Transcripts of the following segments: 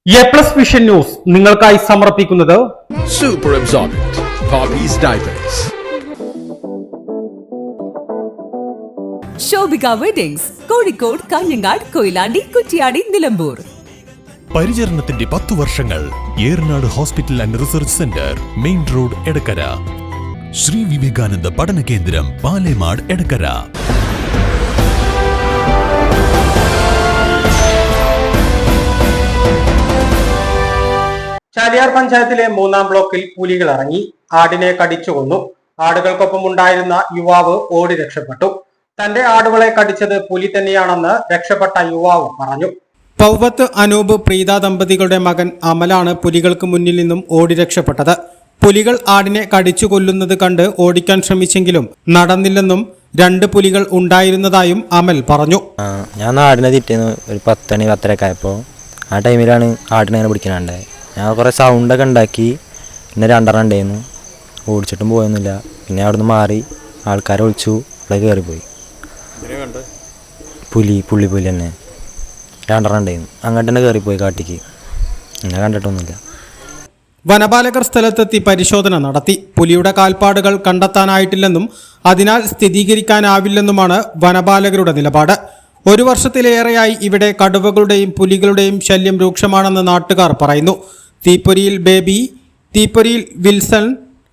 A+ vision news നിങ്ങൾക്കായി സമർപ്പിക്കുന്നത് Super Absorbent Poppy's Diapers. Shobhika weddings Kozhikode, Kanhangad, Koyilandy, Kuttiady, Nilambur. പരിചരണത്തിന്റെ 10 വർഷങ്ങൾ. Eranad hospital and research centre, main road, Edakkara. Sri Vivekananda പഠന കേന്ദ്രം, പാലേമാട്, എടക്കര. ചാലിയാർ പഞ്ചായത്തിലെ 3-ാം ബ്ലോക്കിൽ പുലികൾ ഇറങ്ങി ആടിനെ കടിച്ചു കൊന്നു. ആടുകൾക്കൊപ്പം ഉണ്ടായിരുന്ന യുവാവ് ഓടി രക്ഷപ്പെട്ടു. തന്റെ ആടുകളെ കടിച്ചത് പുലി തന്നെയാണെന്ന് രക്ഷപ്പെട്ട യുവാവ് പറഞ്ഞു. പൗവത്ത് അനൂപ് പ്രീത ദമ്പതികളുടെ മകൻ അമലാണ് പുലികൾക്ക് മുന്നിൽ നിന്നും ഓടി രക്ഷപ്പെട്ടത്. പുലികൾ ആടിനെ കടിച്ചു കൊല്ലുന്നത് കണ്ട് ഓടിക്കാൻ ശ്രമിച്ചെങ്കിലും നടന്നില്ലെന്നും 2 പുലികൾ ഉണ്ടായിരുന്നതായും അമൽ പറഞ്ഞു. ഞാൻ ആടിനെ തിറ്റുന്നു ഒരു 10 മണി 10:30 ആയപ്പോൾ. ആ ടൈമിലാണ് ആടിനെ അങ്ങനെ പിടിക്കാനുണ്ടായത്. ഞാൻ കുറേ സൗണ്ടൊക്കെ ഉണ്ടാക്കി. പിന്നെ 2 ഉണ്ടായിരുന്നു. ഓടിച്ചിട്ടും പോയൊന്നുമില്ല. പിന്നെ അവിടെ നിന്ന് മാറി ആൾക്കാരെ വിളിച്ചു. അവിടെ കയറിപ്പോയി. പുള്ളി തന്നെ 2 ഉണ്ടായിരുന്നു. അങ്ങോട്ട് തന്നെ കയറിപ്പോയി കാട്ടിക്ക്. എന്നെ കണ്ടിട്ടൊന്നുമില്ല. വനപാലകർ സ്ഥലത്തെത്തി പരിശോധന നടത്തി. പുലിയുടെ കാൽപ്പാടുകൾ കണ്ടെത്താനായിട്ടില്ലെന്നും അതിനാൽ സ്ഥിരീകരിക്കാനാവില്ലെന്നുമാണ് വനപാലകരുടെ നിലപാട്. 1 വർഷത്തിലേറെയായി ഇവിടെ കടുവകളുടെയും പുലികളുടെയും ശല്യം രൂക്ഷമാണെന്ന് നാട്ടുകാർ പറയുന്നു. തീപ്പൊരിയിൽ ബേബി, തീപ്പൊരിയിൽ വിൽസൺ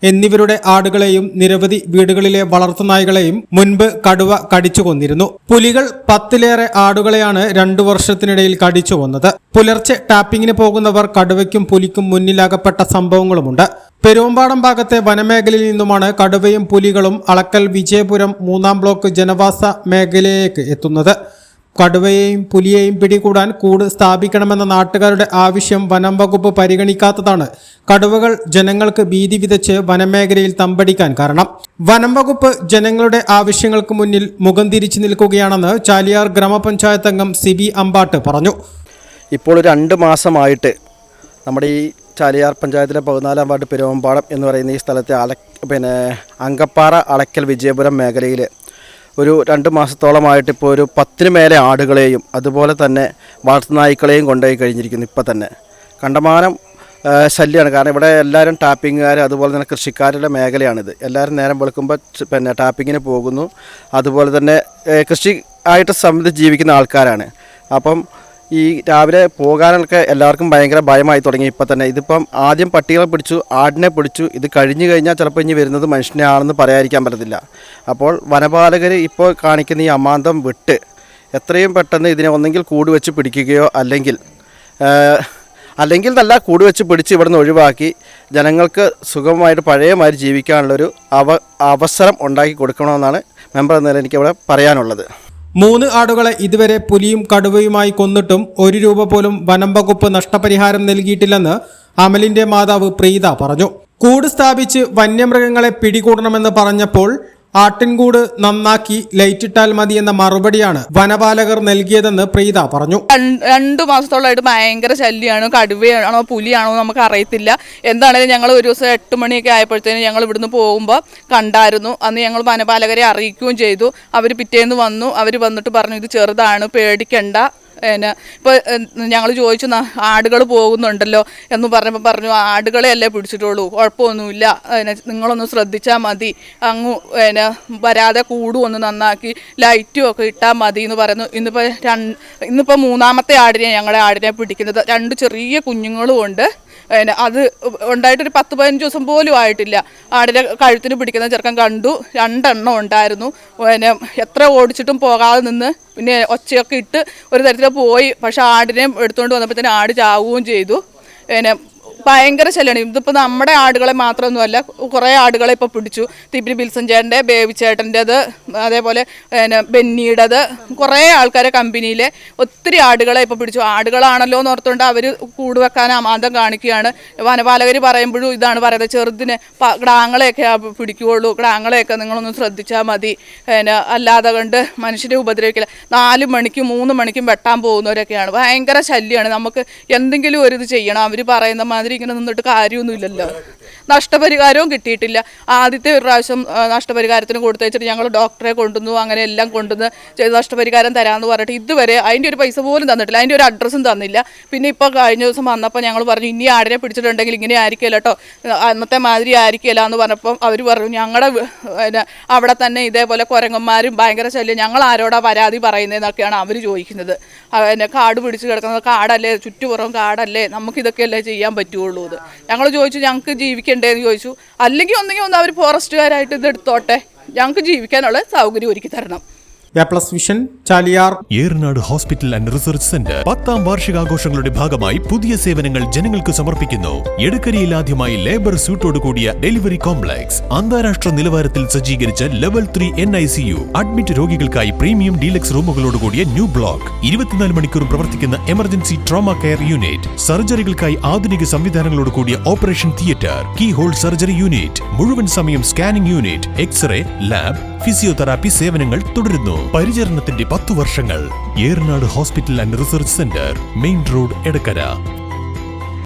എന്നിവരുടെ ആടുകളെയും നിരവധി വീടുകളിലെ വളർത്തുനായ്കളെയും മുൻപ് കടുവ കടിച്ചു കൊന്നിരുന്നു. പുലികൾ 10ലേറെ ആടുകളെയാണ് 2 വർഷത്തിനിടയിൽ കടിച്ചു കൊന്നത്. പുലർച്ചെ ടാപ്പിങ്ങിന് പോകുന്നവർ കടുവയ്ക്കും പുലിക്കും മുന്നിലകപ്പെട്ട സംഭവങ്ങളുമുണ്ട്. പെരുവമ്പാടം ഭാഗത്തെ വനമേഖലയിൽ നിന്നുമാണ് കടുവയും പുലികളും അളക്കൽ വിജയപുരം 3-ാം ബ്ലോക്ക് ജനവാസ മേഖലയിലേക്ക് എത്തുന്നത്. കടുവയെയും പുലിയെയും പിടികൂടാൻ കൂട് സ്ഥാപിക്കണമെന്ന നാട്ടുകാരുടെ ആവശ്യം വനം വകുപ്പ് പരിഗണിക്കാത്തതാണ് കടുവകൾ ജനങ്ങൾക്ക് ഭീതി വിതച്ച് വനമേഖലയിൽ തമ്പടിക്കാൻ കാരണം. വനം വകുപ്പ് ജനങ്ങളുടെ ആവശ്യങ്ങൾക്ക് മുന്നിൽ മുഖം തിരിച്ചു നിൽക്കുകയാണെന്ന് ചാലിയാർ ഗ്രാമപഞ്ചായത്ത് അംഗം സിബി അമ്പാട്ട് പറഞ്ഞു. ഇപ്പോൾ 2 മാസമായിട്ട് നമ്മുടെ ഈ ചാലിയാർ പഞ്ചായത്തിലെ 14-ാം വാർഡ് പെരുവമ്പാടം എന്ന് പറയുന്ന ഈ സ്ഥലത്തെ അങ്കപ്പാറ അളക്കൽ വിജയപുരം മേഖലയിൽ ഒരു 2 മാസത്തോളമായിട്ട് ഇപ്പോൾ ഒരു 10 മേലെ ആടുകളെയും അതുപോലെ തന്നെ വളർത്തുനായ്ക്കളെയും കൊണ്ടുപോയി കഴിഞ്ഞിരിക്കുന്നു. ഇപ്പം തന്നെ കണ്ടമാനം ശല്യമാണ്. കാരണം ഇവിടെ എല്ലാവരും ടാപ്പിങ്ങുകാർ അതുപോലെ തന്നെ കൃഷിക്കാരുടെ മേഖലയാണിത്. എല്ലാവരും നേരം വെളുക്കുമ്പോൾ ടാപ്പിങ്ങിന് പോകുന്നു. അതുപോലെ തന്നെ കൃഷി ആയിട്ട് സംബന്ധിച്ച് ജീവിക്കുന്ന ആൾക്കാരാണ്. അപ്പം ഈ രാവിലെ പോകാനൊക്കെ എല്ലാവർക്കും ഭയങ്കര ഭയമായി തുടങ്ങി. ഇപ്പം തന്നെ ഇതിപ്പം ആദ്യം പട്ടികളെ പിടിച്ചു, ആടിനെ പിടിച്ചു. ഇത് കഴിഞ്ഞു കഴിഞ്ഞാൽ ചിലപ്പോൾ ഇനി വരുന്നത് മനുഷ്യനെ ആണെന്ന് പറയാതിരിക്കാൻ പറ്റത്തില്ല. അപ്പോൾ വനപാലകർ ഇപ്പോൾ കാണിക്കുന്ന ഈ അമാന്തം വിട്ട് എത്രയും പെട്ടെന്ന് ഇതിനെ ഒന്നെങ്കിൽ കൂട് വെച്ച് പിടിക്കുകയോ അല്ലെങ്കിൽ നല്ല കൂട് വെച്ച് പിടിച്ച് ഇവിടെ നിന്ന് ഒഴിവാക്കി ജനങ്ങൾക്ക് സുഗമമായിട്ട് പഴയമാതിരി ജീവിക്കാനുള്ളൊരു അവസരം ഉണ്ടാക്കി കൊടുക്കണമെന്നാണ് മെമ്പർ എന്ന നിലയിൽ എനിക്കിവിടെ പറയാനുള്ളത്. 3 ആടുകളെ ഇതുവരെ പുലിയും കടുവയുമായി കൊന്നിട്ടും 1 രൂപ പോലും വനം വകുപ്പ് നഷ്ടപരിഹാരം നൽകിയിട്ടില്ലെന്ന് അമലിന്റെ മാതാവ് പ്രീത പറഞ്ഞു. കൂട് സ്ഥാപിച്ച് വന്യമൃഗങ്ങളെ പിടികൂടണമെന്ന് പറഞ്ഞപ്പോൾ ആട്ടിൻകൂട് നന്നാക്കി ലൈറ്റിട്ടാൽ മതി എന്ന മറുപടിയാണ് വനപാലകർ നൽകിയതെന്ന് പ്രീത പറഞ്ഞു. 2 മാസത്തോളമായിട്ട് ഭയങ്കര ശല്യമാണ്. കടുവയാണോ പുലിയാണോ നമുക്ക് അറിയത്തില്ല. എന്താണെങ്കിലും ഞങ്ങൾ ഒരു ദിവസം 8 മണിയൊക്കെ ആയപ്പോഴത്തേനും ഞങ്ങൾ ഇവിടുന്ന് പോകുമ്പോൾ കണ്ടായിരുന്നു. അന്ന് ഞങ്ങൾ വനപാലകരെ അറിയിക്കുകയും ചെയ്തു. അവർ പിറ്റേന്ന് വന്നു. അവർ വന്നിട്ട് പറഞ്ഞു ഇത് ചെറുതാണ്, പേടിക്കണ്ട. ഇപ്പോൾ ഞങ്ങൾ ചോദിച്ചു ആടുകൾ പോകുന്നുണ്ടല്ലോ എന്ന് പറഞ്ഞപ്പോൾ പറഞ്ഞു ആടുകളെ അല്ലേ പിടിച്ചിട്ടുള്ളൂ, കുഴപ്പമൊന്നുമില്ല, നിങ്ങളൊന്ന് ശ്രദ്ധിച്ചാൽ മതി, അങ്ങ് വരാതെ കൂടും ഒന്ന് നന്നാക്കി ലൈറ്റും ഒക്കെ ഇട്ടാൽ മതി എന്ന് പറയുന്നു. ഇന്നിപ്പോൾ 3-ാമത്തെ ആടിനെ ഞങ്ങളുടെ ആടിനെ പിടിക്കുന്നത്. 2 ചെറിയ കുഞ്ഞുങ്ങളും ഉണ്ട്. അത് ഉണ്ടായിട്ടൊരു 10-15 ദിവസം പോലും ആയിട്ടില്ല. ആടിനെ കഴുത്തിന് പിടിക്കുന്ന ചെറുക്കൻ കണ്ടു. 2 എണ്ണം ഉണ്ടായിരുന്നു. എത്ര ഓടിച്ചിട്ടും പോകാതെ നിന്ന് പിന്നെ ഒച്ചയൊക്കെ ഇട്ട് ഒരു തരത്തിൽ പോയി. പക്ഷെ ആടിനെയും എടുത്തുകൊണ്ട് വന്നപ്പോഴത്തേനും ആട് ചാവുകയും ചെയ്തു. ഭയങ്കര ശല്യമാണ്. ഇതിപ്പോൾ നമ്മുടെ ആടുകളെ മാത്രമൊന്നുമല്ല, കുറേ ആടുകളെ ഇപ്പോൾ പിടിച്ചു. തിപ്പിരി ബിൽസൺ ചേട്ടൻ്റെ, ബേബി ചേട്ടൻ്റെത്, അതേപോലെ ബെന്നിയുടേത്, കുറേ ആൾക്കാരെ കമ്പനിയിലെ ഒത്തിരി ആടുകളെ ഇപ്പോൾ പിടിച്ചു. ആടുകളാണല്ലോ എന്ന് ഓർത്തുകൊണ്ട് അവർ കൂടുവെക്കാൻ അമാന്തം കാണിക്കുകയാണ്. വനപാലകർ പറയുമ്പോഴും ഇതാണ് പറയുന്നത്, ചെറുതിനെ കിടാങ്ങളെയൊക്കെ പിടിക്കുകയുള്ളൂ, കിടാങ്ങളെയൊക്കെ നിങ്ങളൊന്ന് ശ്രദ്ധിച്ചാൽ മതി, അല്ലാതെ കൊണ്ട് മനുഷ്യരെ ഉപദ്രവിക്കില്ല. 4 മണിക്കും 3 മണിക്കും വെട്ടാൻ പോകുന്നവരൊക്കെയാണ്. ഭയങ്കര ശല്യമാണ്. നമുക്ക് എന്തെങ്കിലും ഒരു ഇത് ചെയ്യണം. അവർ പറയുന്ന മാതിരി ഇങ്ങനെ നിന്നിട്ട് കാര്യമൊന്നുമില്ലല്ലോ. നഷ്ടപരിഹാരവും കിട്ടിയിട്ടില്ല. ആദ്യത്തെ ഒരു പ്രാവശ്യം നഷ്ടപരിഹാരത്തിന് കൊടുത്തു വെച്ചിട്ട് ഞങ്ങൾ ഡോക്ടറെ കൊണ്ടുവന്നു, അങ്ങനെ എല്ലാം കൊണ്ടുവന്ന് ചെയ്ത് നഷ്ടപരിഹാരം തരാമെന്ന് പറഞ്ഞിട്ട് ഇതുവരെ അതിൻ്റെ ഒരു പൈസ പോലും തന്നിട്ടില്ല, അതിൻ്റെ ഒരു അഡ്രസ്സും തന്നില്ല. പിന്നെ ഇപ്പോൾ കഴിഞ്ഞ ദിവസം വന്നപ്പോൾ ഞങ്ങൾ പറഞ്ഞു ഇനി ആടിനെ പിടിച്ചിട്ടുണ്ടെങ്കിൽ ഇങ്ങനെ ആയിരിക്കില്ല കേട്ടോ, അന്നത്തെ മാതിരി ആയിരിക്കില്ല എന്ന് പറഞ്ഞപ്പം അവർ പറഞ്ഞു ഞങ്ങളുടെ അവിടെ തന്നെ ഇതേപോലെ കുരങ്ങന്മാരും ഭയങ്കര ശല്യം, ഞങ്ങൾ ആരോടാ പരാതി പറയുന്നതെന്നൊക്കെയാണ് അവർ ചോദിക്കുന്നത്. കാട് പിടിച്ച് കിടക്കുന്നത് കാടല്ലേ, ചുറ്റുപുറം കാടല്ലേ, നമുക്കിതൊക്കെയല്ലേ ചെയ്യാൻ പറ്റുള്ളൂ. ഇത് ഞങ്ങൾ ചോദിച്ചു ഞങ്ങൾക്ക് ജീവിക്കണ്ടേന്ന് ചോദിച്ചു. അല്ലെങ്കിൽ ഒന്ന് അവർ ഫോറസ്റ്റുകാരായിട്ട് ഇത് എടുത്തോട്ടെ, ഞങ്ങൾക്ക് ജീവിക്കാനുള്ള സൗകര്യം ഒരുക്കി തരണം. A+ vision Chaliyar. Eranad hospital and research centre 10ാം വാർഷികാഘോഷങ്ങളുടെ ഭാഗമായി പുതിയ സേവനങ്ങൾ ജനങ്ങൾക്ക് സമർപ്പിക്കുന്നു. എടക്കരയിൽ ആദ്യമായി ലേബർ സ്യൂട്ടോട് കൂടിയ ഡെലിവറി കോംപ്ലക്സ്, അന്താരാഷ്ട്ര നിലവാരത്തിൽ സജ്ജീകരിച്ച ലെവൽ 3 NICU, അഡ്മിറ്റ് രോഗികൾക്കായി പ്രീമിയം ഡീലക്സ് റൂമുകളോട് കൂടിയ ന്യൂ ബ്ലോക്ക്, 24 മണിക്കൂറും പ്രവർത്തിക്കുന്ന എമർജൻസി ട്രോമ കെയർ യൂണിറ്റ്, സർജറികൾക്കായി ആധുനിക സംവിധാനങ്ങളോട് കൂടിയ operation theatre, key hole surgery unit, മുഴുവൻ സമയം scanning unit, x-ray, lab, physiotherapy സേവനങ്ങൾ തുടരുന്നു. പരിചരണത്തിന്റെ 10 വർഷങ്ങൾ. Eranad hospital and research centre, main road, Edakkara.